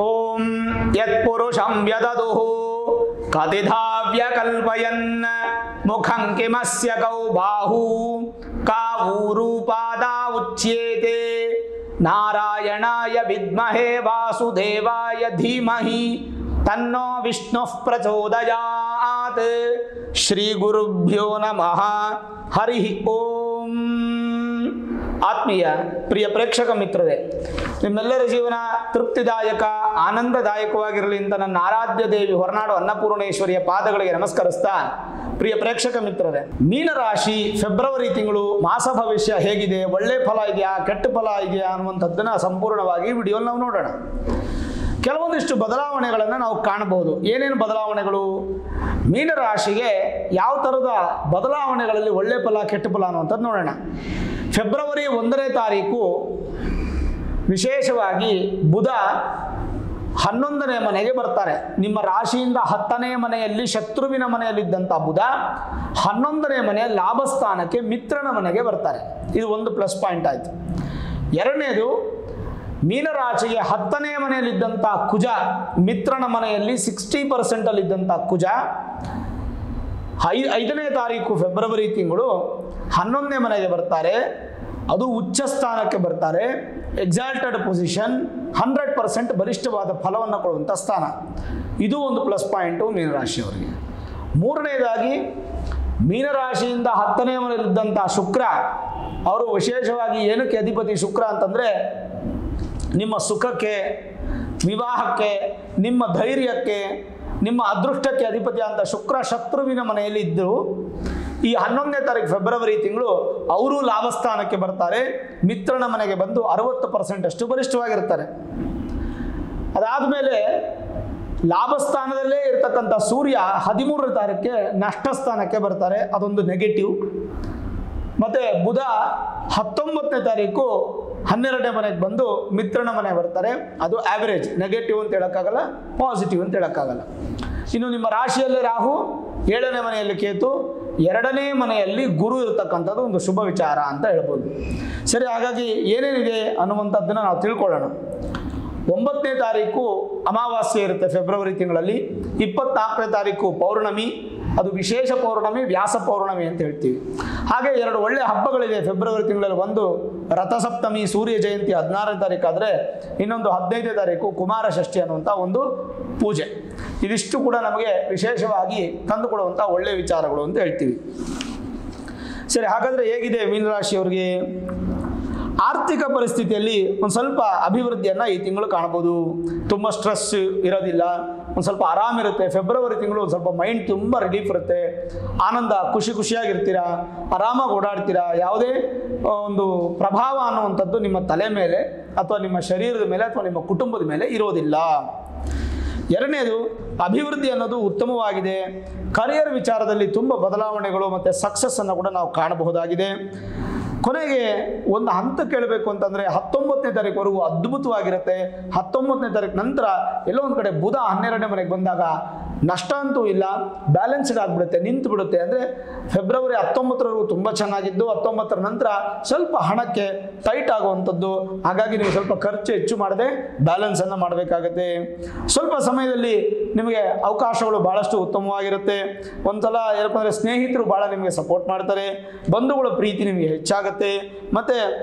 ಓಂ ಯತ್ಪುರುಷಂ ವ್ಯದದುಃ ಕತಿಧಾ ವ್ಯಕಲ್ಪಯನ್ ಮುಖಂ ಕಿಮಸ್ಯ cow ಬಾಹು ಕಾವೂರೂಪಾದಾ ಉಚ್ಯೇತೆ ನಾರಾಯಣಾಯ ವಿದ್ಮಹೇ ವಾಸುದೇವಾಯ ಧೀಮಹಿ ತನ್ನೋ ವಿಷ್ಣುಃ ಪ್ರಚೋದಯಾತ್. ಶ್ರೀ ಗುರುಭ್ಯೋ ನಮಃ. ಹರಿ ಓಂ. ಆತ್ಮೀಯ ಪ್ರಿಯ ಪ್ರೇಕ್ಷಕ ಮಿತ್ರರೇ, ನಿಮ್ಮೆಲ್ಲರ ಜೀವನ ತೃಪ್ತಿದಾಯಕ ಆನಂದದಾಯಕವಾಗಿರಲಿ ಅಂತ ನನ್ನ ಆರಾಧ್ಯ ದೇವಿ ಹೊರನಾಡು ಅನ್ನಪೂರ್ಣೇಶ್ವರಿಯ ಪಾದಗಳಿಗೆ ನಮಸ್ಕರಿಸ್ತಾ, ಪ್ರಿಯ ಪ್ರೇಕ್ಷಕ ಮಿತ್ರರೇ, ಮೀನರಾಶಿ ಫೆಬ್ರವರಿ ತಿಂಗಳು ಮಾಸ ಭವಿಷ್ಯ ಹೇಗಿದೆ, ಒಳ್ಳೆ ಫಲ ಇದೆಯಾ ಕೆಟ್ಟ ಫಲ ಇದೆಯಾ ಅನ್ನುವಂಥದ್ದನ್ನು ಸಂಪೂರ್ಣವಾಗಿ ವಿಡಿಯೋಲ್ಲಿ ನಾವು ನೋಡೋಣ. ಕೆಲವೊಂದಿಷ್ಟು ಬದಲಾವಣೆಗಳನ್ನು ನಾವು ಕಾಣಬಹುದು. ಏನೇನು ಬದಲಾವಣೆಗಳು, ಮೀನರಾಶಿಗೆ ಯಾವ ಥರದ ಬದಲಾವಣೆಗಳಲ್ಲಿ ಒಳ್ಳೆ ಫಲ ಕೆಟ್ಟ ಫಲ ಅನ್ನುವಂಥದ್ದು ನೋಡೋಣ. ಫೆಬ್ರವರಿ 1ನೇ ತಾರೀಕು ವಿಶೇಷವಾಗಿ ಬುಧ 11ನೇ ಮನೆಗೆ ಬರ್ತಾರೆ. ನಿಮ್ಮ ರಾಶಿಯಿಂದ 10ನೇ ಮನೆಯಲ್ಲಿ ಶತ್ರುವಿನ ಮನೆಯಲ್ಲಿದ್ದಂಥ ಬುಧ 11ನೇ ಮನೆಯ ಲಾಭಸ್ಥಾನಕ್ಕೆ ಮಿತ್ರನ ಮನೆಗೆ ಬರ್ತಾರೆ. ಇದು ಒಂದು ಪ್ಲಸ್ ಪಾಯಿಂಟ್ ಆಯಿತು. ಎರಡನೇದು, ಮೀನರಾಶಿಗೆ 10ನೇ ಮನೆಯಲ್ಲಿದ್ದಂಥ ಕುಜ ಮಿತ್ರನ ಮನೆಯಲ್ಲಿ 60% ಅಲ್ಲಿದ್ದಂಥ ಕುಜ 5ನೇ ತಾರೀಕು ಫೆಬ್ರವರಿ ತಿಂಗಳು 11ನೇ ಮನೆಗೆ ಬರ್ತಾರೆ. ಅದು ಉಚ್ಚ ಸ್ಥಾನಕ್ಕೆ ಬರ್ತಾರೆ. ಎಕ್ಸಾಲ್ಟೆಡ್ ಪೊಸಿಷನ್, 100% ಬಲಿಷ್ಠವಾದ ಫಲವನ್ನು ಕೊಡುವಂಥ ಸ್ಥಾನ. ಇದು ಒಂದು ಪ್ಲಸ್ ಪಾಯಿಂಟು ಮೀನರಾಶಿಯವರಿಗೆ. ಮೂರನೇದಾಗಿ, ಮೀನರಾಶಿಯಿಂದ 10ನೇ ಮನೆಯಲ್ಲಿದ್ದಂಥ ಶುಕ್ರ, ಅವರು ವಿಶೇಷವಾಗಿ ಏನಕ್ಕೆ ಅಧಿಪತಿ ಶುಕ್ರ ಅಂತಂದರೆ ನಿಮ್ಮ ಸುಖಕ್ಕೆ, ವಿವಾಹಕ್ಕೆ, ನಿಮ್ಮ ಧೈರ್ಯಕ್ಕೆ, ನಿಮ್ಮ ಅದೃಷ್ಟಕ್ಕೆ ಅಧಿಪತಿ ಅಂತ ಶುಕ್ರ ಶತ್ರುವಿನ ಮನೆಯಲ್ಲಿ ಇದ್ದರು. ಈ 11ನೇ ತಾರೀಕು ಫೆಬ್ರವರಿ ತಿಂಗಳು ಅವರು ಲಾಭಸ್ಥಾನಕ್ಕೆ ಬರ್ತಾರೆ. ಮಿತ್ರನ ಮನೆಗೆ ಬಂದು 60% ಅಷ್ಟು ಬಲಿಷ್ಠವಾಗಿರ್ತಾರೆ. ಅದಾದಮೇಲೆ ಲಾಭಸ್ಥಾನದಲ್ಲೇ ಇರತಕ್ಕಂಥ ಸೂರ್ಯ 13ನೇ ತಾರೀಕಿಗೆ ನಷ್ಟ ಸ್ಥಾನಕ್ಕೆ ಬರ್ತಾರೆ. ಅದೊಂದು ನೆಗೆಟಿವ್. ಮತ್ತು ಬುಧ 19ನೇ ತಾರೀಕು 12ನೇ ಮನೆಗೆ ಬಂದು ಮಿತ್ರನ ಮನೆ ಬರ್ತಾರೆ. ಅದು ಆ್ಯಾವ್ರೇಜ್, ನೆಗೆಟಿವ್ ಅಂತ ಹೇಳೋಕ್ಕಾಗಲ್ಲ, ಪಾಸಿಟಿವ್ ಅಂತ ಹೇಳೋಕ್ಕಾಗಲ್ಲ. ಇನ್ನು ನಿಮ್ಮ ರಾಶಿಯಲ್ಲಿ ರಾಹು, 7ನೇ ಮನೆಯಲ್ಲಿ ಕೇತು, 2ನೇ ಮನೆಯಲ್ಲಿ ಗುರು ಇರತಕ್ಕಂಥದ್ದು ಒಂದು ಶುಭ ವಿಚಾರ ಅಂತ ಹೇಳ್ಬೋದು. ಸರಿ, ಹಾಗಾಗಿ ಏನೇನಿದೆ ಅನ್ನುವಂಥದ್ದನ್ನು ನಾವು ತಿಳ್ಕೊಳ್ಳೋಣ. 9ನೇ ತಾರೀಕು ಅಮಾವಾಸ್ಯೆ ಇರುತ್ತೆ ಫೆಬ್ರವರಿ ತಿಂಗಳಲ್ಲಿ. 24ನೇ ತಾರೀಕು ಪೌರ್ಣಮಿ, ಅದು ವಿಶೇಷ ಪೌರ್ಣಮಿ, ವ್ಯಾಸ ಪೌರ್ಣಮಿ ಅಂತ ಹೇಳ್ತೀವಿ. ಹಾಗೆ 2 ಒಳ್ಳೆ ಹಬ್ಬಗಳಿದೆ ಫೆಬ್ರವರಿ ತಿಂಗಳಲ್ಲಿ. ಒಂದು ರಥಸಪ್ತಮಿ, ಸೂರ್ಯ ಜಯಂತಿ 16ನೇ ತಾರೀಕು ಆದರೆ, ಇನ್ನೊಂದು 15ನೇ ತಾರೀಕು ಕುಮಾರ ಷಷ್ಠಿ ಅನ್ನುವಂಥ ಒಂದು ಪೂಜೆ. ಇದಿಷ್ಟು ಕೂಡ ನಮಗೆ ವಿಶೇಷವಾಗಿ ತಂದುಕೊಡುವಂಥ ಒಳ್ಳೆಯ ವಿಚಾರಗಳು ಅಂತ ಹೇಳ್ತೀವಿ. ಸರಿ, ಹಾಗಾದರೆ ಹೇಗಿದೆ ಮೀನರಾಶಿಯವರಿಗೆ? ಆರ್ಥಿಕ ಪರಿಸ್ಥಿತಿಯಲ್ಲಿ ಒಂದು ಸ್ವಲ್ಪ ಅಭಿವೃದ್ಧಿಯನ್ನು ಈ ತಿಂಗಳು ಕಾಣ್ಬೋದು. ತುಂಬ ಸ್ಟ್ರೆಸ್ ಇರೋದಿಲ್ಲ, ಒಂದು ಸ್ವಲ್ಪ ಆರಾಮಿರುತ್ತೆ. ಫೆಬ್ರವರಿ ತಿಂಗಳು ಒಂದು ಸ್ವಲ್ಪ ಮೈಂಡ್ ತುಂಬ ರಿಲೀಫ್ ಇರುತ್ತೆ, ಆನಂದ, ಖುಷಿಯಾಗಿರ್ತೀರಾ, ಆರಾಮಾಗಿ ಓಡಾಡ್ತೀರಾ. ಯಾವುದೇ ಒಂದು ಪ್ರಭಾವ ಅನ್ನುವಂಥದ್ದು ನಿಮ್ಮ ತಲೆ ಮೇಲೆ ಅಥವಾ ನಿಮ್ಮ ಶರೀರದ ಮೇಲೆ ಅಥವಾ ನಿಮ್ಮ ಕುಟುಂಬದ ಮೇಲೆ ಇರೋದಿಲ್ಲ. ಎರಡನೇದು, ಅಭಿವೃದ್ಧಿ ಅನ್ನೋದು ಉತ್ತಮವಾಗಿದೆ. ಕರಿಯರ್ ವಿಚಾರದಲ್ಲಿ ತುಂಬ ಬದಲಾವಣೆಗಳು ಮತ್ತು ಸಕ್ಸಸ್ಸನ್ನು ಕೂಡ ನಾವು ಕಾಣಬಹುದಾಗಿದೆ. ಕೊನೆಗೆ ಒಂದು ಹಂತ ಕೇಳಬೇಕು ಅಂತಂದರೆ 19ನೇ ತಾರೀಕುವರೆಗೂ ಅದ್ಭುತವಾಗಿರುತ್ತೆ. 19ನೇ ತಾರೀಕು ನಂತರ ಎಲ್ಲೋ ಒಂದು ಕಡೆ ಬುಧ 12ನೇ ಮನೆಗೆ ಬಂದಾಗ ನಷ್ಟ ಅಂತೂ ಇಲ್ಲ, ಬ್ಯಾಲೆನ್ಸ್ಡ್ ಆಗಿಬಿಡುತ್ತೆ, ನಿಂತು ಬಿಡುತ್ತೆ. ಅಂದರೆ ಫೆಬ್ರವರಿ 19ರವರೆಗೂ ತುಂಬ ಚೆನ್ನಾಗಿದ್ದು 19ರ ನಂತರ ಸ್ವಲ್ಪ ಹಣಕ್ಕೆ ಟೈಟ್ ಆಗುವಂಥದ್ದು. ಹಾಗಾಗಿ ನೀವು ಸ್ವಲ್ಪ ಖರ್ಚು ಹೆಚ್ಚು ಮಾಡದೆ ಬ್ಯಾಲೆನ್ಸನ್ನು ಮಾಡಬೇಕಾಗತ್ತೆ. ಸ್ವಲ್ಪ ಸಮಯದಲ್ಲಿ ನಿಮಗೆ ಅವಕಾಶಗಳು ಭಾಳಷ್ಟು ಉತ್ತಮವಾಗಿರುತ್ತೆ. ಒಂದ್ಸಲ ಏನಪ್ಪ ಸ್ನೇಹಿತರು ಭಾಳ ನಿಮಗೆ ಸಪೋರ್ಟ್ ಮಾಡ್ತಾರೆ, ಬಂಧುಗಳ ಪ್ರೀತಿ ನಿಮಗೆ ಹೆಚ್ಚಾಗುತ್ತೆ. ಮತ್ತು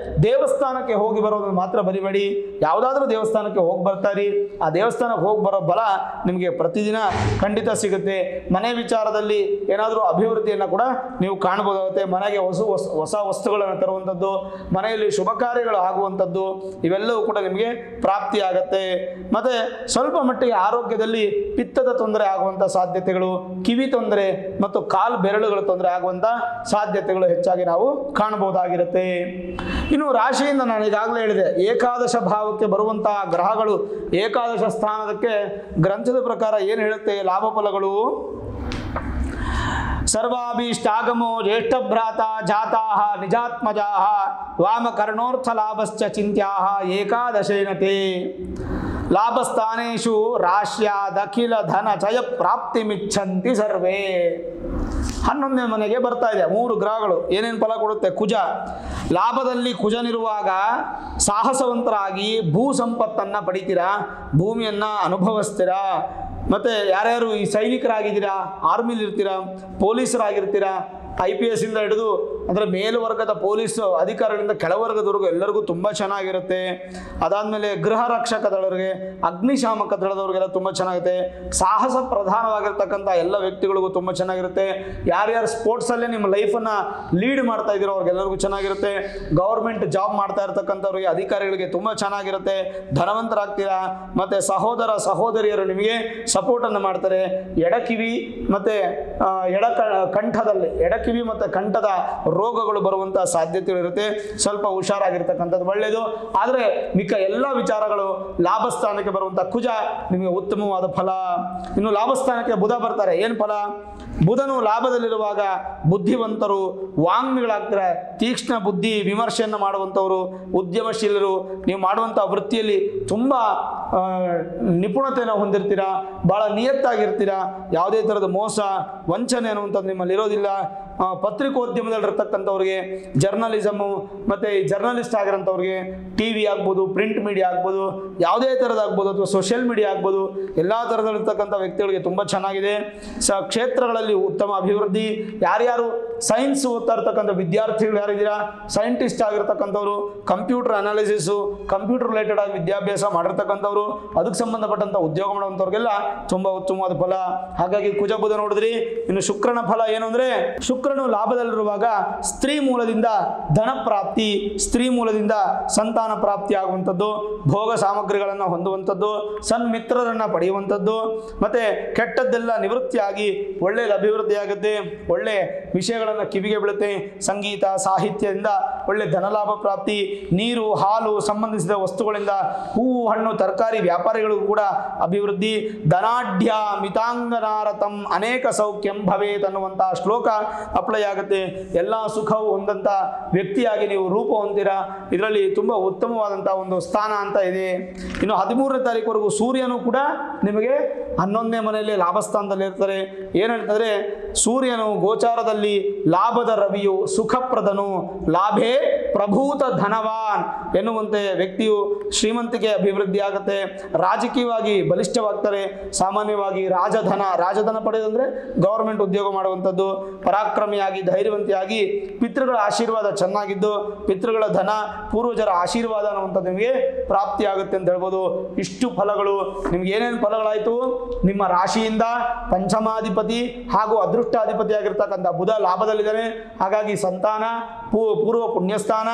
ದೇವಸ್ಥಾನಕ್ಕೆ ಹೋಗಿ ಬರೋದನ್ನು ಮಾತ್ರ ಬರಿಬೇಡಿ. ಯಾವುದಾದ್ರೂ ದೇವಸ್ಥಾನಕ್ಕೆ ಹೋಗಿ ಬರ್ತಾರಿ, ಆ ದೇವಸ್ಥಾನಕ್ಕೆ ಹೋಗಿ ಬರೋ ಬಲ ನಿಮಗೆ ಪ್ರತಿದಿನ ಖಂಡಿತ ಸಿಗುತ್ತೆ. ಮನೆ ವಿಚಾರದಲ್ಲಿ ಏನಾದರೂ ಅಭಿವೃದ್ಧಿಯನ್ನು ಕೂಡ ನೀವು ಕಾಣಬಹುದಾಗುತ್ತೆ. ಮನೆಗೆ ಹೊಸ ವಸ್ತುಗಳನ್ನು ತರುವಂಥದ್ದು, ಮನೆಯಲ್ಲಿ ಶುಭ ಕಾರ್ಯಗಳು ಆಗುವಂಥದ್ದು, ಇವೆಲ್ಲವೂ ಕೂಡ ನಿಮಗೆ ಪ್ರಾಪ್ತಿಯಾಗತ್ತೆ. ಮತ್ತು ಸ್ವಲ್ಪ ಮಟ್ಟಿಗೆ ಆರೋಗ್ಯದಲ್ಲಿ ಪಿತ್ತದ ತೊಂದರೆ ಆಗುವಂಥ ಸಾಧ್ಯತೆಗಳು, ಕಿವಿ ತೊಂದರೆ ಮತ್ತು ಕಾಲು ಬೆರಳುಗಳ ತೊಂದರೆ ಆಗುವಂಥ ಸಾಧ್ಯತೆಗಳು ಹೆಚ್ಚಾಗಿ ನಾವು ಕಾಣಬಹುದಾಗಿರುತ್ತೆ. ಇನ್ನು ರಾಶಿಯಿಂದ ನಾನು ಈಗಾಗಲೇ ಹೇಳಿದೆ, ಏಕಾದಶ ಭಾವಕ್ಕೆ ಬರುವಂತಹ ಗ್ರಹಗಳು ಏಕಾದಶ ಸ್ಥಾನದಕ್ಕೆ ಗ್ರಂಥದ ಪ್ರಕಾರ ಏನು ಹೇಳುತ್ತೆ ಲಾಭ ಫಲಗಳು? ಸರ್ವಾಭೀಷ್ಟಾಗಮೋ ಜ್ಯೇಷ್ಠಭ್ರಾತ ಜಾತಾಃ ನಿಜಾತ್ಮಜಾಃ ವಾಮಕರ್ಣೋರ್ಥ ಲಾಭಶ್ಚ ಚಿಂತ್ಯಾಃ ಏಕಾದಶೇನತೆ. ಲಾಭಸ್ಥಾನೇಷು ರಾಶ್ಯಾದಖಿಲ ಧನ ಜಯ ಪ್ರಾಪ್ತಿಮಿಚ್ಛಂತಿ ಸರ್ವೇ. 11ನೇ ಮನೆಗೆ ಬರ್ತಾ ಇದೆ. 3 ಗ್ರಹಗಳು ಏನೇನು ಫಲ ಕೊಡುತ್ತೆ? ಕುಜ, ಲಾಭದಲ್ಲಿ ಕುಜನಿರುವಾಗ ಸಾಹಸವಂತರಾಗಿ ಭೂ ಸಂಪತ್ತನ್ನು ಪಡಿತೀರಾ, ಭೂಮಿಯನ್ನು ಅನುಭವಿಸ್ತೀರಾ. ಮತ್ತು ಯಾರ್ಯಾರು ಈ ಸೈನಿಕರಾಗಿದ್ದೀರಾ, ಆರ್ಮಿಲಿ ಇರ್ತೀರಾ, ಪೊಲೀಸರಾಗಿರ್ತೀರಾ, IPS ಇಂದ ಹಿಡಿದು ಅಂದರೆ ಮೇಲ್ವರ್ಗದ ಪೊಲೀಸ್ ಅಧಿಕಾರಿಗಳಿಂದ ಕೆಳವರ್ಗದವರೆಗೂ ಎಲ್ಲರಿಗೂ ತುಂಬ ಚೆನ್ನಾಗಿರುತ್ತೆ. ಅದಾದಮೇಲೆ ಗೃಹ ರಕ್ಷಕ ದಳರಿಗೆ, ಅಗ್ನಿಶಾಮಕ ದಳದವ್ರಿಗೆಲ್ಲ ತುಂಬ ಚೆನ್ನಾಗಿರುತ್ತೆ. ಸಾಹಸ ಪ್ರಧಾನವಾಗಿರ್ತಕ್ಕಂಥ ಎಲ್ಲ ವ್ಯಕ್ತಿಗಳಿಗೂ ತುಂಬ ಚೆನ್ನಾಗಿರುತ್ತೆ. ಯಾರ್ಯಾರು ಸ್ಪೋರ್ಟ್ಸಲ್ಲೇ ನಿಮ್ಮ ಲೈಫನ್ನು ಲೀಡ್ ಮಾಡ್ತಾ ಇದ್ದೀರೋ ಅವ್ರಿಗೆಲ್ಲರಿಗೂ ಚೆನ್ನಾಗಿರುತ್ತೆ. ಗೌರ್ಮೆಂಟ್ ಜಾಬ್ ಮಾಡ್ತಾ ಇರ್ತಕ್ಕಂಥವ್ರಿಗೆ, ಅಧಿಕಾರಿಗಳಿಗೆ ತುಂಬ ಚೆನ್ನಾಗಿರುತ್ತೆ. ಧನವಂತರಾಗ್ತೀರಾ. ಮತ್ತು ಸಹೋದರ ಸಹೋದರಿಯರು ನಿಮಗೆ ಸಪೋರ್ಟನ್ನು ಮಾಡ್ತಾರೆ. ಎಡಕಿವಿ ಮತ್ತು ಎಡಕಿವಿ ಮತ್ತು ಕಂಠದ ರೋಗಗಳು ಬರುವಂಥ ಸಾಧ್ಯತೆಗಳಿರುತ್ತೆ. ಸ್ವಲ್ಪ ಹುಷಾರಾಗಿರ್ತಕ್ಕಂಥದ್ದು ಒಳ್ಳೆಯದು. ಆದರೆ ಮಿಕ್ಕ ಎಲ್ಲ ವಿಚಾರಗಳು ಲಾಭಸ್ಥಾನಕ್ಕೆ ಬರುವಂಥ ಕುಜ ನಿಮಗೆ ಉತ್ತಮವಾದ ಫಲ. ಇನ್ನು ಲಾಭಸ್ಥಾನಕ್ಕೆ ಬುಧ ಬರ್ತಾರೆ. ಏನು ಫಲ? ಬುಧನು ಲಾಭದಲ್ಲಿರುವಾಗ ಬುದ್ಧಿವಂತರು, ವಾಗ್ಮಿಗಳಾಗ್ತಾರೆ. ತೀಕ್ಷ್ಣ ಬುದ್ಧಿ, ವಿಮರ್ಶೆಯನ್ನು ಮಾಡುವಂಥವರು, ಉದ್ಯಮಶೀಲರು. ನೀವು ಮಾಡುವಂಥ ವೃತ್ತಿಯಲ್ಲಿ ತುಂಬ ನಿಪುಣತೆಯನ್ನು ಹೊಂದಿರ್ತೀರಾ, ಭಾಳ ನಿಯತ್ತಾಗಿರ್ತೀರಾ. ಯಾವುದೇ ಥರದ ಮೋಸ ವಂಚನೆ ಅನ್ನುವಂಥದ್ದು ನಿಮ್ಮಲ್ಲಿ ಇರೋದಿಲ್ಲ. ಪತ್ರಿಕೋದ್ಯಮದಲ್ಲಿರ್ತಕ್ಕಂಥವ್ರಿಗೆ, ಜರ್ನಲಿಸಮು ಮತ್ತು ಜರ್ನಲಿಸ್ಟ್ ಆಗಿರೋಂಥವ್ರಿಗೆ, TV ಆಗ್ಬೋದು, ಪ್ರಿಂಟ್ ಮೀಡಿಯಾ ಆಗ್ಬೋದು, ಯಾವುದೇ ಥರದಾಗ್ಬೋದು, ಅಥವಾ ಸೋಷಿಯಲ್ ಮೀಡಿಯಾ ಆಗ್ಬೋದು, ಎಲ್ಲ ಥರದಲ್ಲಿರ್ತಕ್ಕಂಥ ವ್ಯಕ್ತಿಗಳಿಗೆ ತುಂಬ ಚೆನ್ನಾಗಿದೆ. ಕ್ಷೇತ್ರಗಳಲ್ಲಿ ಉತ್ತಮ ಅಭಿವೃದ್ಧಿ. ಯಾರ್ಯಾರು ಸೈನ್ಸ್ ಓದ್ತಾ ಇರ್ತಕ್ಕಂಥ ವಿದ್ಯಾರ್ಥಿಗಳು ಯಾರಿದ್ದೀರಾ, ಸೈಂಟಿಸ್ಟ್ ಆಗಿರ್ತಕ್ಕಂಥವ್ರು, ಕಂಪ್ಯೂಟರ್ ಅನಾಲಿಸಿಸು, ಕಂಪ್ಯೂಟರ್ ರಿಲೇಟೆಡ್ ಆಗಿ ವಿದ್ಯಾಭ್ಯಾಸ ಮಾಡಿರ್ತಕ್ಕಂಥವ್ರು, ಅದಕ್ಕೆ ಸಂಬಂಧಪಟ್ಟಂಥ ಉದ್ಯೋಗ ಮಾಡುವಂಥವ್ರಿಗೆಲ್ಲ ತುಂಬ ಉತ್ತಮವಾದ ಫಲ. ಹಾಗಾಗಿ ಕುಜ ಬುಧ ನೋಡಿದ್ರಿ. ಇನ್ನು ಶುಕ್ರನ ಫಲ ಏನು ಅಂದರೆ, ಶುಕ್ರನು ಲಾಭದಲ್ಲಿರುವಾಗ ಸ್ತ್ರೀ ಮೂಲದಿಂದ ಧನ ಪ್ರಾಪ್ತಿ, ಸ್ತ್ರೀ ಮೂಲದಿಂದ ಸಂತಾನ ಪ್ರಾಪ್ತಿ ಆಗುವಂಥದ್ದು, ಭೋಗ ಸಾಮಗ್ರಿಗಳನ್ನು ಹೊಂದುವಂಥದ್ದು, ಸನ್ಮಿತ್ರರನ್ನು ಪಡೆಯುವಂಥದ್ದು, ಮತ್ತು ಕೆಟ್ಟದ್ದೆಲ್ಲ ನಿವೃತ್ತಿಯಾಗಿ ಒಳ್ಳೆಯದು ಅಭಿವೃದ್ಧಿ ಆಗುತ್ತೆ. ಒಳ್ಳೆ ವಿಷಯಗಳನ್ನು ಕಿವಿಗೆ ಬೀಳುತ್ತೆ. ಸಂಗೀತ ಸಾಹಿತ್ಯದಿಂದ ಒಳ್ಳೆ ಧನಲಾಭ ಪ್ರಾಪ್ತಿ. ನೀರು ಹಾಲು ಸಂಬಂಧಿಸಿದ ವಸ್ತುಗಳಿಂದ, ಹೂವು ಹಣ್ಣು ತರಕಾರಿ ವ್ಯಾಪಾರಿಗಳಿಗೂ ಕೂಡ ಅಭಿವೃದ್ಧಿ. ಧನಾಢ್ಯ ಮಿತಾಂಗನಾರತಂ ಅನೇಕ ಸೌಖ್ಯಂ ಭವೇತ್ ಅನ್ನುವಂಥ ಶ್ಲೋಕ ಅಪ್ಲೈ ಆಗುತ್ತೆ. ಎಲ್ಲ ಸುಖವು ಹೊಂದಂಥ ವ್ಯಕ್ತಿಯಾಗಿ ನೀವು ರೂಪ ಹೊಂದಿರಾ. ಇದರಲ್ಲಿ ತುಂಬ ಉತ್ತಮವಾದಂಥ ಒಂದು ಸ್ಥಾನ ಅಂತ ಇದೆ. ಇನ್ನು 13ನೇ ತಾರೀಕುವರೆಗೂ ಸೂರ್ಯನು ಕೂಡ ನಿಮಗೆ 11ನೇ ಮನೆಯಲ್ಲಿ ಲಾಭಸ್ಥಾನದಲ್ಲಿ ಇರ್ತಾರೆ. ಏನು ಹೇಳ್ತಂದರೆ, ಸೂರ್ಯನು ಗೋಚಾರದಲ್ಲಿ ಲಾಭದ ರವಿಯು, ಸುಖಪ್ರದನು, ಲಾಭೇ ಪ್ರಭೂತ ಧನವಾನ್ ಎನ್ನುವಂತೆ ವ್ಯಕ್ತಿಯು ಶ್ರೀಮಂತಿಕೆ ಅಭಿವೃದ್ಧಿ ಆಗುತ್ತೆ. ರಾಜಕೀಯವಾಗಿ ಬಲಿಷ್ಠವಾಗ್ತಾರೆ. ಸಾಮಾನ್ಯವಾಗಿ ರಾಜಧನ ಪಡೆಯೋದಂದರೆ ಗೌರ್ಮೆಂಟ್ ಉದ್ಯೋಗ ಮಾಡುವಂಥದ್ದು. ಪರಾಕ್ರಮಿಯಾಗಿ ಧೈರ್ಯವಂತಿಯಾಗಿ ಪಿತೃಗಳ ಆಶೀರ್ವಾದ ಚೆನ್ನಾಗಿದ್ದು, ಪಿತೃಗಳ ಧನ, ಪೂರ್ವಜರ ಆಶೀರ್ವಾದ ಅನ್ನುವಂಥದ್ದು ನಿಮಗೆ ಪ್ರಾಪ್ತಿಯಾಗುತ್ತೆ ಅಂತ ಹೇಳ್ಬೋದು. ಇಷ್ಟು ಫಲಗಳು ನಿಮ್ಗೆ ಏನೇನು ಫಲಗಳಾಯಿತು? ನಿಮ್ಮ ರಾಶಿಯಿಂದ ಪಂಚಮಾಧಿಪತಿ ಹಾಗೂ ಅದೃಷ್ಟಾಧಿಪತಿ ಆಗಿರ್ತಕ್ಕಂಥ ಬುಧ ಲಾಭದಲ್ಲಿದ್ದಾನೆ. ಹಾಗಾಗಿ ಸಂತಾನ, ಪೂರ್ವ ಪುಣ್ಯಸ್ಥಾನ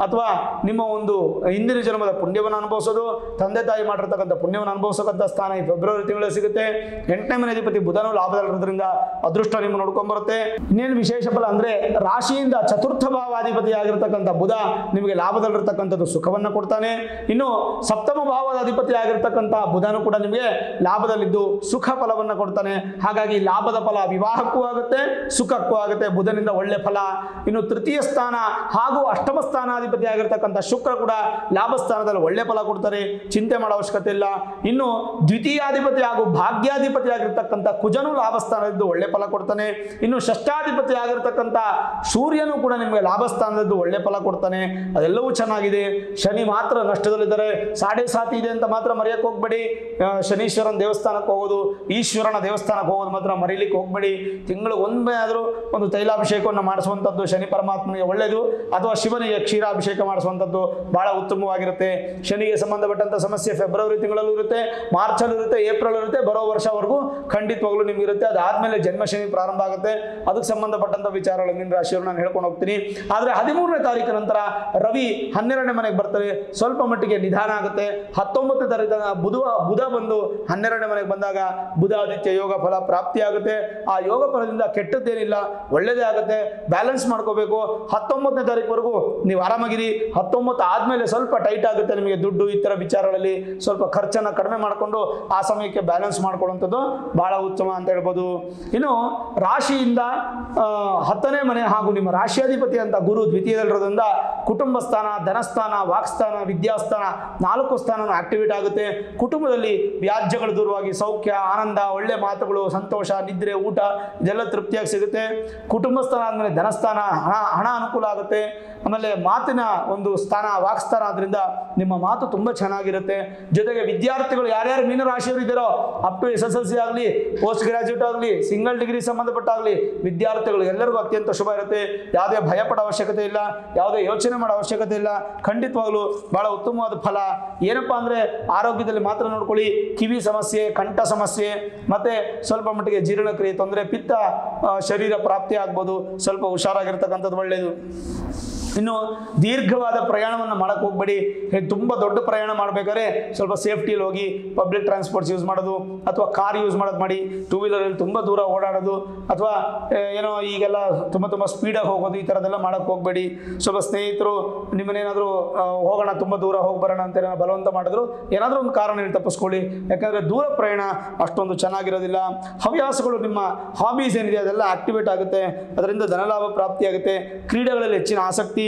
ಅಥವಾ ನಿಮ್ಮ ಒಂದು ಹಿಂದಿನ ಜನ್ಮದ ಪುಣ್ಯವನ್ನು ಅನುಭವಿಸೋದು, ತಂದೆ ತಾಯಿ ಮಾಡಿರ್ತಕ್ಕಂಥ ಪುಣ್ಯವನ್ನು ಅನುಭವಿಸತಕ್ಕಂಥ ಸ್ಥಾನ ಈ ಫೆಬ್ರವರಿ ತಿಂಗಳಲ್ಲಿ ಸಿಗುತ್ತೆ. 8ನೇ ಮನೆ ಅಧಿಪತಿ ಬುಧನು ಲಾಭದಲ್ಲಿರೋದ್ರಿಂದ ಅದೃಷ್ಟ ನಿಮ್ಮ ನೋಡ್ಕೊಂಡ್ಬರುತ್ತೆ. ಇನ್ನೇನು ವಿಶೇಷ ಫಲ ಅಂದರೆ, ರಾಶಿಯಿಂದ ಚತುರ್ಥ ಭಾವಾಧಿಪತಿ ಆಗಿರ್ತಕ್ಕಂಥ ಬುಧ ನಿಮಗೆ ಲಾಭದಲ್ಲಿರ್ತಕ್ಕಂಥದ್ದು ಸುಖವನ್ನು ಕೊಡ್ತಾನೆ. ಇನ್ನು ಸಪ್ತಮ ಭಾವದ ಅಧಿಪತಿ ಆಗಿರ್ತಕ್ಕಂಥ ಬುಧನು ಕೂಡ ನಿಮಗೆ ಲಾಭದಲ್ಲಿದ್ದು ಸುಖ ಫಲವನ್ನು ಕೊಡ್ತಾನೆ. ಹಾಗಾಗಿ ಲಾಭದ ಫಲ ವಿವಾಹಕ್ಕೂ ಆಗುತ್ತೆ, ಸುಖಕ್ಕೂ ಆಗುತ್ತೆ. ಬುಧನಿಂದ ಒಳ್ಳೆ ಫಲ. ಇನ್ನು ತೃತೀಯ ಸ್ಥಾನ ಹಾಗೂ ಅಷ್ಟಮ ಸ್ಥಾನಾಧಿಪತಿ ಆಗಿರ್ತಕ್ಕಂಥ ಶುಕ್ರ ಕೂಡ ಲಾಭ ಸ್ಥಾನದಲ್ಲಿ ಒಳ್ಳೆ ಫಲ ಕೊಡ್ತಾರೆ. ಚಿಂತೆ ಮಾಡೋ ಅವಶ್ಯಕತೆ ಇಲ್ಲ. ಇನ್ನು ದ್ವಿತೀಯಾಧಿಪತಿ ಹಾಗೂ ಭಾಗ್ಯಾಧಿಪತಿ ಆಗಿರ್ತಕ್ಕಂಥ ಕುಜನು ಲಾಭ ಸ್ಥಾನದ್ದು ಒಳ್ಳೆ ಫಲ ಕೊಡ್ತಾನೆ. ಇನ್ನು ಷಷ್ಠಾಧಿಪತಿ ಆಗಿರ್ತಕ್ಕಂಥ ಸೂರ್ಯನು ಕೂಡ ನಿಮಗೆ ಲಾಭ ಸ್ಥಾನದ್ದು ಒಳ್ಳೆ ಫಲ ಕೊಡ್ತಾನೆ. ಅದೆಲ್ಲವೂ ಚೆನ್ನಾಗಿದೆ. ಶನಿ ಮಾತ್ರ ನಷ್ಟದಲ್ಲಿದ್ದಾರೆ. 7.5 ಇದೆ ಅಂತ ಮಾತ್ರ ಮರೆಯಕ್ಕೆ ಹೋಗ್ಬೇಡಿ. ಶನೀಶ್ವರನ ದೇವಸ್ಥಾನಕ್ಕೆ ಹೋಗೋದು, ಈಶ್ವರನ ದೇವಸ್ಥಾನಕ್ಕೆ ಹೋಗೋದು ಮಾತ್ರ ಮರೀಲಿಕ್ಕೆ ಹೋಗ್ಬೇಡಿ. ತಿಂಗಳು ಒಮ್ಮೆ ಆದರೂ ಒಂದು ತೈಲಾಭಿಷೇಕವನ್ನು ಮಾಡಿಸುವಂಥದ್ದು ಶನಿ ಪರಮಾತ್ಮನಿಗೆ ಒಳ್ಳೆಯದು. ಅಥವಾ ಶಿವನಿಗೆ ಕ್ಷೀರಾಭಿಷೇಕ ಮಾಡಿಸುವಂಥದ್ದು ಬಹಳ ಉತ್ತಮವಾಗಿರುತ್ತೆ. ಶನಿಗೆ ಸಂಬಂಧಪಟ್ಟಂಥ ಸಮಸ್ಯೆ ಫೆಬ್ರವರಿ ತಿಂಗಳಲ್ಲೂ ಇರುತ್ತೆ, ಮಾರ್ಚಲ್ಲೂ ಇರುತ್ತೆ, ಏಪ್ರಿಲ್ ಇರುತ್ತೆ, ಬರೋ ವರ್ಷವರೆಗೂ ಖಂಡಿತವಾಗ್ಲೂ ನಿಮ್ಗೆ ಇರುತ್ತೆ. ಅದಾದಮೇಲೆ ಜನ್ಮ ಶನಿ ಪ್ರಾರಂಭ ಆಗುತ್ತೆ. ಅದಕ್ಕೆ ಸಂಬಂಧಪಟ್ಟಂಥ ವಿಚಾರಗಳು ಮೀನ ರಾಶಿಯವರು ನಾನು ಹೇಳ್ಕೊಂಡು ಹೋಗ್ತೀನಿ. ಆದರೆ 13ನೇ ತಾರೀಕು ನಂತರ ರವಿ 12ನೇ ಮನೆಗೆ ಬರ್ತಾರೆ. ಸ್ವಲ್ಪ ಮಟ್ಟಿಗೆ ನಿಧಾನ ಆಗುತ್ತೆ. 19ನೇ ತಾರೀಕು ಬುಧ ಬಂದು 12ನೇ ಮನೆಗೆ ಬಂದಾಗ ಬುಧಾದಿತ್ಯ ಯೋಗ ಫಲ ಪ್ರಾಪ್ತಿ ಆಗುತ್ತೆ. ಆ ಯೋಗ ಫಲದಿಂದ ಕೆಟ್ಟದ್ದೇನಿಲ್ಲ, ಒಳ್ಳೆಯದೇ ಆಗುತ್ತೆ. ಬ್ಯಾಲೆನ್ಸ್ ಮಾಡ್ಕೋಬೇಕು. 19ನೇ ತಾರೀಕುವರೆಗೂ ನೀವು ಆರಾಮಾಗಿರಿ. 19 ಆದಮೇಲೆ ಸ್ವಲ್ಪ ಟೈಟ್ ಆಗುತ್ತೆ ನಿಮಗೆ ದುಡ್ಡು ಈ ಥರ ವಿಚಾರಗಳಲ್ಲಿ, ಸ್ವಲ್ಪ ಖರ್ಚನ್ನು ಕಡಿಮೆ ಮಾಡಿಕೊಂಡು ಆ ಸಮಯಕ್ಕೆ ಬ್ಯಾಲೆನ್ಸ್ ಮಾಡ್ಕೊಳ್ಳುವಂಥದ್ದು ಬಹಳ ಉತ್ತಮ ಅಂತ ಹೇಳ್ಬೋದು. ಇನ್ನು ರಾಶಿಯಿಂದ 10ನೇ ಮನೆ ಹಾಗೂ ನಿಮ್ಮ ರಾಶಿಯಾಧಿಪತಿ ಅಂತ ಗುರು ದ್ವಿತೀಯದಲ್ಲಿರೋದ್ರಿಂದ ಕುಟುಂಬ ಸ್ಥಾನ, ಧನಸ್ಥಾನ, ವಾಕ್ಸ್ಥಾನ, ವಿದ್ಯಾಸ್ಥಾನ 4 ಸ್ಥಾನ ಆಕ್ಟಿವೇಟ್ ಆಗುತ್ತೆ. ಕುಟುಂಬದಲ್ಲಿ ವ್ಯಾಜ್ಯಗಳು ದೂರವಾಗಿ ಸೌಖ್ಯ, ಆನಂದ, ಒಳ್ಳೆ ಮಾತುಗಳು, ಸಂತೋಷ, ನಿದ್ರೆ, ಊಟ ಇದೆಲ್ಲ ತೃಪ್ತಿಯಾಗಿ ಸಿಗುತ್ತೆ. ಕುಟುಂಬ ಸ್ಥಾನ ಆದಮೇಲೆ ಧನಸ್ಥಾನ, ಹಣ ಅನುಕೂಲ ಆಗುತ್ತೆ. ಆಮೇಲೆ ಮಾತಿನ ಒಂದು ಸ್ಥಾನ ವಾಕ್ಸ್ಥಾನ ಆದ್ರಿಂದ ನಿಮ್ಮ ಮಾತು ತುಂಬ ಚೆನ್ನಾಗಿರುತ್ತೆ. ಜೊತೆಗೆ ವಿದ್ಯಾರ್ಥಿಗಳು ಯಾರ್ಯಾರು ಮೀನರಾಶಿಯವರು ಇದ್ದಾರೋ ಅಪ್ ಟು SSLC ಆಗಲಿ, ಪೋಸ್ಟ್ ಗ್ರಾಜ್ಯುಯೇಟ್ ಆಗಲಿ, ಸಿಂಗಲ್ ಡಿಗ್ರಿ ಸಂಬಂಧಪಟ್ಟಾಗಲಿ ವಿದ್ಯಾರ್ಥಿಗಳು ಎಲ್ಲರಿಗೂ ಅತ್ಯಂತ ಶುಭ ಇರುತ್ತೆ. ಯಾವುದೇ ಭಯಪಡೋ ಅವಶ್ಯಕತೆ ಇಲ್ಲ, ಯಾವುದೇ ಯೋಚನೆ ಮಾಡೋ ಅವಶ್ಯಕತೆ ಇಲ್ಲ. ಖಂಡಿತವಾಗ್ಲೂ ಬಹಳ ಉತ್ತಮವಾದ ಫಲ. ಏನಪ್ಪ ಅಂದರೆ ಆರೋಗ್ಯದಲ್ಲಿ ಮಾತ್ರ ನೋಡ್ಕೊಳ್ಳಿ. ಕಿವಿ ಸಮಸ್ಯೆ, ಕಂಠ ಸಮಸ್ಯೆ, ಮತ್ತೆ ಸ್ವಲ್ಪ ಮಟ್ಟಿಗೆ ಜೀರ್ಣಕ್ರಿಯೆ ತೊಂದರೆ, ಪಿತ್ತ ಶರೀರ ಪ್ರಾಪ್ತಿ ಆಗ್ಬೋದು. ಸ್ವಲ್ಪ ಹುಷಾರಾಗಿರ್ತಕ್ಕಂಥದ್ದು ಒಳ್ಳೆಯದು. ಇನ್ನು ದೀರ್ಘವಾದ ಪ್ರಯಾಣವನ್ನು ಮಾಡಕ್ಕೆ ಹೋಗ್ಬೇಡಿ. ತುಂಬ ದೊಡ್ಡ ಪ್ರಯಾಣ ಮಾಡಬೇಕಾದ್ರೆ ಸ್ವಲ್ಪ ಸೇಫ್ಟಿಯಲ್ಲಿ ಹೋಗಿ ಪಬ್ಲಿಕ್ ಟ್ರಾನ್ಸ್ಪೋರ್ಟ್ಸ್ ಯೂಸ್ ಮಾಡೋದು ಅಥವಾ ಕಾರ್ ಯೂಸ್ ಮಾಡೋದು ಮಾಡಿ. 2 ವೀಲರಲ್ಲಿ ತುಂಬ ದೂರ ಓಡಾಡೋದು ಅಥವಾ ಏನೋ ಈಗೆಲ್ಲ ತುಂಬ ಸ್ಪೀಡಾಗಿ ಹೋಗೋದು ಈ ಥರದ್ದೆಲ್ಲ ಮಾಡೋಕ್ಕೆ ಹೋಗಬೇಡಿ. ಸ್ವಲ್ಪ ಸ್ನೇಹಿತರು ನಿಮ್ಮನ್ನೇನಾದರೂ ಹೋಗೋಣ ತುಂಬ ದೂರ ಹೋಗಿ ಬರೋಣ ಅಂತ ಏನೋ ಬಲವಂತ ಮಾಡಿದ್ರು ಏನಾದರೂ ಒಂದು ಕಾರಣ ಹೇಳಿ ತಪ್ಪಿಸ್ಕೊಳ್ಳಿ. ಯಾಕಂದರೆ ದೂರ ಪ್ರಯಾಣ ಅಷ್ಟೊಂದು ಚೆನ್ನಾಗಿರೋದಿಲ್ಲ. ಹವ್ಯಾಸಗಳು, ನಿಮ್ಮ ಹಾಬೀಸ್ ಏನಿದೆ ಅದೆಲ್ಲ ಆಕ್ಟಿವೇಟ್ ಆಗುತ್ತೆ. ಅದರಿಂದ ಧನಲಾಭ ಪ್ರಾಪ್ತಿಯಾಗುತ್ತೆ. ಕ್ರೀಡೆಗಳಲ್ಲಿ ಹೆಚ್ಚಿನ ಆಸಕ್ತಿ.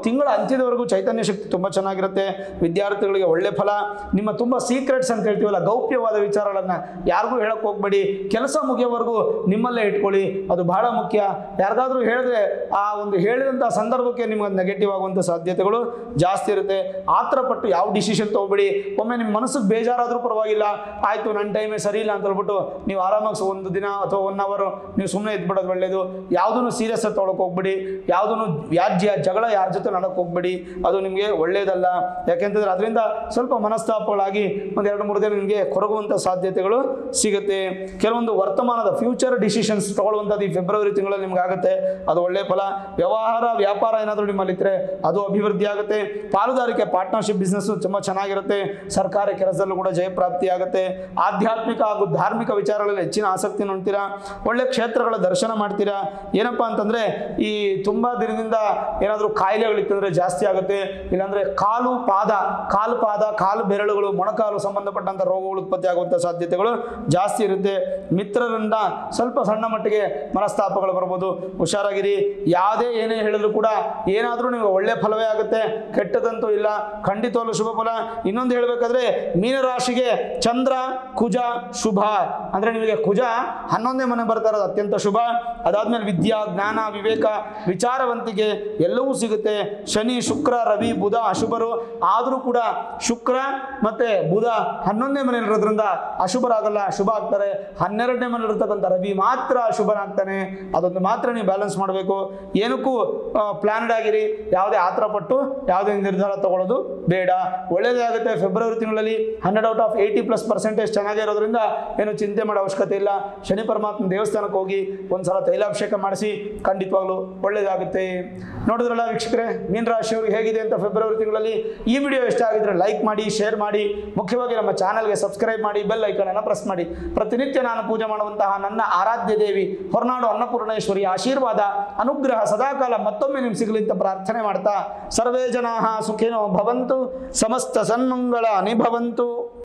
ತಿಂಗಳ ಅಂತ್ಯದವರೆಗೂ ಚೈತನ್ಯ ಶಕ್ತಿ ತುಂಬ ಚೆನ್ನಾಗಿರುತ್ತೆ. ವಿದ್ಯಾರ್ಥಿಗಳಿಗೆ ಒಳ್ಳೆ ಫಲ. ನಿಮ್ಮ ತುಂಬ ಸೀಕ್ರೆಟ್ಸ್ ಅಂತ ಹೇಳ್ತೀವಲ್ಲ, ಗೌಪ್ಯವಾದ ವಿಚಾರಗಳನ್ನು ಯಾರಿಗೂ ಹೇಳಕ್ಕೆ ಹೋಗಬೇಡಿ. ಕೆಲಸ ಮುಗಿಯೋವರೆಗೂ ನಿಮ್ಮಲ್ಲೇ ಇಟ್ಕೊಳ್ಳಿ, ಅದು ಬಹಳ ಮುಖ್ಯ. ಯಾರಿಗಾದ್ರೂ ಹೇಳಿದ್ರೆ ಆ ಒಂದು ಹೇಳಿದಂಥ ಸಂದರ್ಭಕ್ಕೆ ನಿಮಗೆ ನೆಗೆಟಿವ್ ಆಗುವಂಥ ಸಾಧ್ಯತೆಗಳು ಜಾಸ್ತಿ ಇರುತ್ತೆ. ಆತರಪಟ್ಟು ಯಾವ ಡಿಸಿಷನ್ ತೊಗೊಬೇಡಿ. ಒಮ್ಮೆ ನಿಮ್ಮ ಮನಸ್ಸಿಗೆ ಬೇಜಾರಾದರೂ ಪರವಾಗಿಲ್ಲ, ಆಯಿತು ನನ್ನ ಟೈಮೇ ಸರಿ ಇಲ್ಲ ಅಂತ ಹೇಳ್ಬಿಟ್ಟು ನೀವು ಆರಾಮಾಗಿ ಒಂದು ದಿನ ಅಥವಾ 1 ಅವರ್ ನೀವು ಸುಮ್ಮನೆ ಇದ್ಬಿಡೋದು ಒಳ್ಳೆಯದು. ಯಾವುದನ್ನು ಸೀರಿಯಸ್ ಆಗಿ ತೊಗೊಳಕ್ಕೆ ಹೋಗ್ಬೇಡಿ. ಯಾವುದನ್ನು ವ್ಯಾಜ್ಯ ಜಗಳ ಯಾರ ಜೊತೆ ನಡಕ್ಕೆ ಹೋಗ್ಬೇಡಿ, ಅದು ನಿಮಗೆ ಒಳ್ಳೆಯದಲ್ಲ. ಯಾಕೆಂತಂದ್ರೆ ಅದರಿಂದ ಸ್ವಲ್ಪ ಮನಸ್ತಾಪಗಳಾಗಿ 1-2-3 ದಿನ ನಿಮಗೆ ಕೊರಗುವಂಥ ಸಾಧ್ಯತೆಗಳು ಸಿಗುತ್ತೆ. ಕೆಲವೊಂದು ವರ್ತಮಾನದ ಫ್ಯೂಚರ್ ಡಿಸಿಷನ್ಸ್ ತಗೊಳ್ಳುವಂಥದ್ದು ಈ ಫೆಬ್ರವರಿ ತಿಂಗಳಲ್ಲಿ ನಿಮ್ಗೆ ಆಗುತ್ತೆ, ಅದು ಒಳ್ಳೆಯ ಫಲ. ವ್ಯವಹಾರ ವ್ಯಾಪಾರ ಏನಾದರೂ ನಿಮ್ಮಲ್ಲಿದ್ದರೆ ಅದು ಅಭಿವೃದ್ಧಿ ಆಗುತ್ತೆ. ಪಾಲುದಾರಿಕೆ ಪಾರ್ಟ್ನರ್ಶಿಪ್ ಬಿಸ್ನೆಸ್ ತುಂಬ ಚೆನ್ನಾಗಿರುತ್ತೆ. ಸರ್ಕಾರಿ ಕೆಲಸದಲ್ಲೂ ಕೂಡ ಜಯಪ್ರಾಪ್ತಿ ಆಗುತ್ತೆ. ಆಧ್ಯಾತ್ಮಿಕ ಹಾಗೂ ಧಾರ್ಮಿಕ ವಿಚಾರಗಳಲ್ಲಿ ಹೆಚ್ಚಿನ ಆಸಕ್ತಿ ನೋಡ್ತೀರಾ. ಒಳ್ಳೆ ಕ್ಷೇತ್ರಗಳ ದರ್ಶನ ಮಾಡ್ತೀರಾ. ಏನಪ್ಪಾ ಅಂತಂದರೆ ಈ ತುಂಬ ದಿನದಿಂದ ಏನಾದರೂ ಕಾಯಿಲೆಗಳಿತ್ತಂದರೆ ಜಾಸ್ತಿ ಆಗುತ್ತೆ. ಇಲ್ಲಾಂದರೆ ಕಾಲು ಪಾದ ಕಾಲು ಬೆರಳುಗಳು, ಮೊಣಕಾಲು ಸಂಬಂಧಪಟ್ಟಂಥ ರೋಗಗಳು ಉತ್ಪತ್ತಿ ಆಗುವಂಥ ಸಾಧ್ಯತೆಗಳು ಜಾಸ್ತಿ ಇರುತ್ತೆ. ಮಿತ್ರರಿಂದ ಸ್ವಲ್ಪ ಸಣ್ಣ ಮಟ್ಟಿಗೆ ಮನಸ್ತಾಪಗಳು ಬರ್ಬೋದು, ಹುಷಾರಾಗಿರಿ. ಏನೇ ಹೇಳಿದ್ರು ಕೂಡ ಏನಾದರೂ ನಿಮಗೆ ಒಳ್ಳೆ ಫಲವೇ ಆಗುತ್ತೆ, ಕೆಟ್ಟದಂತೂ ಇಲ್ಲ. ಖಂಡಿತವಲ್ಲೂ ಶುಭ ಫಲ. ಇನ್ನೊಂದು ಹೇಳಬೇಕಾದ್ರೆ ಮೀನರಾಶಿಗೆ ಚಂದ್ರ ಕುಜ ಶುಭ ಅಂದರೆ ನಿಮಗೆ ಕುಜ 11ನೇ ಮನೆ ಬರ್ತಾ ಇರೋದು ಅತ್ಯಂತ ಶುಭ. ಅದಾದ್ಮೇಲೆ ವಿದ್ಯಾ, ಜ್ಞಾನ, ವಿವೇಕ, ವಿಚಾರವಂತಿಕೆ ಎಲ್ಲವೂ ಸಿಗುತ್ತೆ. ಶನಿ, ಶುಕ್ರ, ರವಿ, ಬುಧ ಅಶುಭರು. ಆದರೂ ಕೂಡ ಶುಕ್ರ ಮತ್ತೆ ಬುಧ 11ನೇ ಮನೆಯಲ್ಲಿರೋದ್ರಿಂದ ಅಶುಭರಾಗಲ್ಲ, ಶುಭ ಆಗ್ತಾರೆ. 12ನೇ ಮನೆಯಲ್ಲಿರ್ತಕ್ಕಂಥ ರವಿ ಮಾತ್ರ ಅಶುಭನಾಗ್ತಾನೆ. ಅದೊಂದು ಮಾತ್ರ ನೀವು ಬ್ಯಾಲೆನ್ಸ್ ಮಾಡಬೇಕು. ಏನಕ್ಕೂ ಪ್ಲಾನ್ಡ್ ಆಗಿರಿ. ಯಾವುದೇ ಆತರ ಪಟ್ಟು ಯಾವುದೇ ನಿರ್ಧಾರ ತಗೊಳ್ಳೋದು ಬೇಡ. ಒಳ್ಳೆಯದೇ ಆಗುತ್ತೆ. ಫೆಬ್ರವರಿ ತಿಂಗಳಲ್ಲಿ 100/80+ ಚೆನ್ನಾಗೇ ಇರೋದ್ರಿಂದ ಏನು ಚಿಂತೆ ಮಾಡೋ ಅವಶ್ಯಕತೆ ಇಲ್ಲ. ಶನಿ ಪರಮಾತ್ಮ ದೇವಸ್ಥಾನಕ್ಕೆ ಹೋಗಿ ಒಂದ್ಸಲ ತೈಲಾಭಿಷೇಕ ಮಾಡಿಸಿ, ಖಂಡಿತವಾಗ್ಲೂ ಒಳ್ಳೆಯದಾಗುತ್ತೆ. ನೋಡಿದ್ರಲ್ಲ ವೀಕ್ಷಕರೇ, ಮೀನರಾಶಿಯವರು ಹೇಗಿದೆ ಅಂತ ಫೆಬ್ರವರಿ ತಿಂಗಳಲ್ಲಿ. ಈ ವಿಡಿಯೋ ಇಷ್ಟ ಆಗಿದ್ರೆ ಲೈಕ್ ಮಾಡಿ, ಶೇರ್ ಮಾಡಿ, ಮುಖ್ಯವಾಗಿ ನಮ್ಮ ಚಾನಲ್ಗೆ ಸಬ್ಸ್ಕ್ರೈಬ್ ಮಾಡಿ, ಬೆಲ್ ಐಕಾನ್ ಅನ್ನು ಪ್ರೆಸ್ ಮಾಡಿ. ಪ್ರತಿನಿತ್ಯ ನಾನು ಪೂಜೆ ಮಾಡುವಂತಹ ನನ್ನ ಆರಾಧ್ಯ ದೇವಿ ಹೊರನಾಡು ಅನ್ನಪೂರ್ಣೇಶ್ವರಿ ಆಶೀರ್ವಾದ, ಅನುಗ್ರಹ ಸದಾಕಾಲ ಮತ್ತೊಮ್ಮೆ ನಿಮ್ಗೆ ಸಿಗಲಿ ಅಂತ ಪ್ರಾರ್ಥನೆ ಮಾಡ್ತಾ, ಸರ್ವೇ ಜನಾಃ ಸುಖಿನೋ ಭವಂತು, ಸಮಸ್ತ ಸನ್ಮಂಗಳ ಅನಿಭವಂತು.